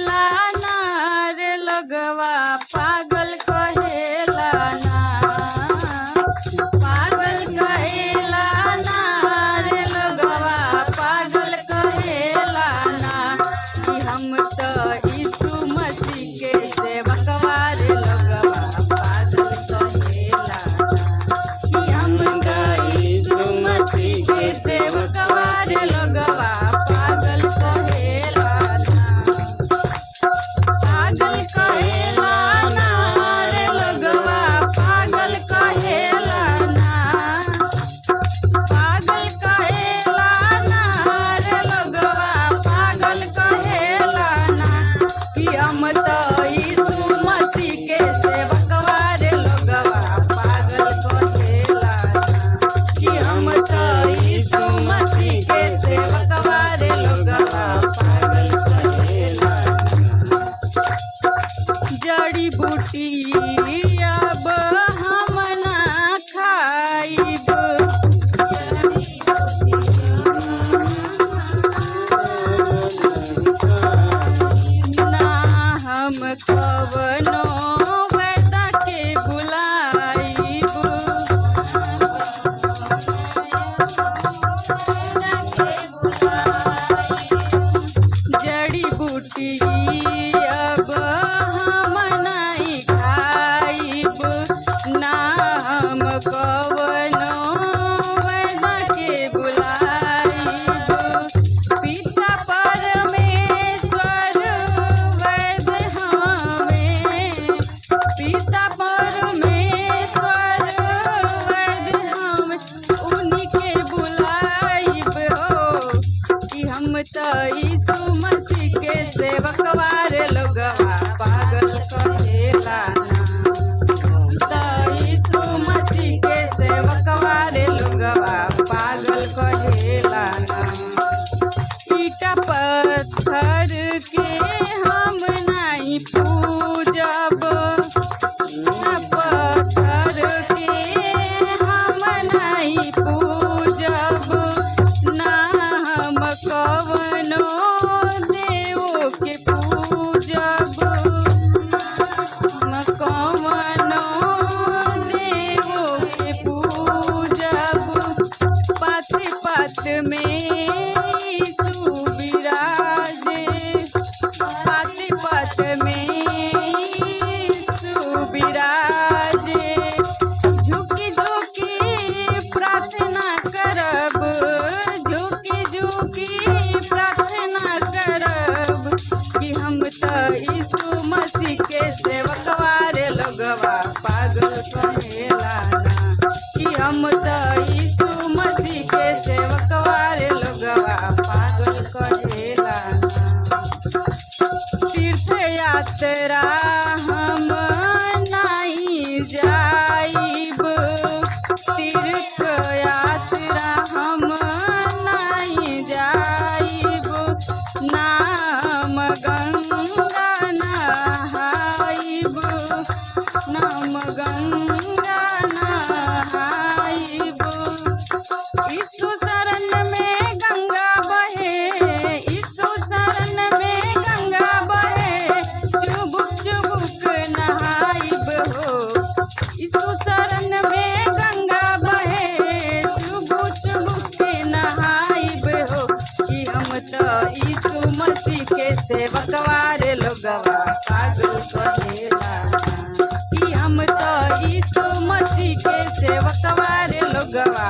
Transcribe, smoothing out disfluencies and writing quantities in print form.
लाना रे लगवा पागल कहेला ना, पागल कहेला ना रे लगवा पागल कहेला ना, कि हम तो यीशु मसीह के सेवकवा रे लगवा पागल कहेला ना, कि हम तो यीशु मसीह के सेवकवा रे लगवा पागल कहेला ना, पागल कहेला ना रे लगवा पागल कहेला ना, पागल कहेला ना रे लगवा पागल कहेला ना, कि हम तो यीशु मसीह के सेवकवा रे लगवा पागल कहेला ना, कि हम तो यीशु मसीह के सेवकवा रे लगवा पागल कहेला ना। जड़ी बूटी अब हम ना खाइब, ना हम कवनो वैदा के बुलाइब, जड़ी बूटी अब हम नहीं खाइब, ना हम कवनो वैदा के बुलाइब, पिता परमेश्वर वैद हमें, पिता परमेश्वर वैद हमें उन्हीं के बुलाइब हो, कि हम तो यीशु मसीह के सेवकवा रे लगवा पागल कहेला ना, तो यीशु मसीह के सेवकवा रे लगवा पागल कहेला ना। ईटा पत्थर के हम नहीं पूजब, पत्थर के हम नहीं पूजब, ना हम कवनो देव के पूजब, हम कवनो देव के पूजब, पात पात में यीशु विराजे, पात पात में यीशु विराजे, झुकी झुकी प्रार्थना करब, झुकी झुकी प्रार्थना करब, कि हम तो यीशु मसीह के सेवकवा रे लगवा पागल कहेला ना, कि हम तो यीशु मसीह के सेवकवा रे लगवा पागल कहेला ना। तीर्थ यात्रा हम नहीं जाइब, तीर्थ यात्रा हम नहीं जाइब, ना हम गंगा नहाइब, ना हम गंगा नहाइब, यीशु शरण में गंगा बहे, यीशु शरण में गंगा बहे, चुबुक चुबुक नहाइब हो, यीशु शरण में गंगा बहे, चुबुक चुबुक नहाइब हो, कि हम तो यीशु मसीह के सेवकवा रे लगवा पागल कहेला ना, कि हम तो यीशु मसीह के सेवकवा रे लगवा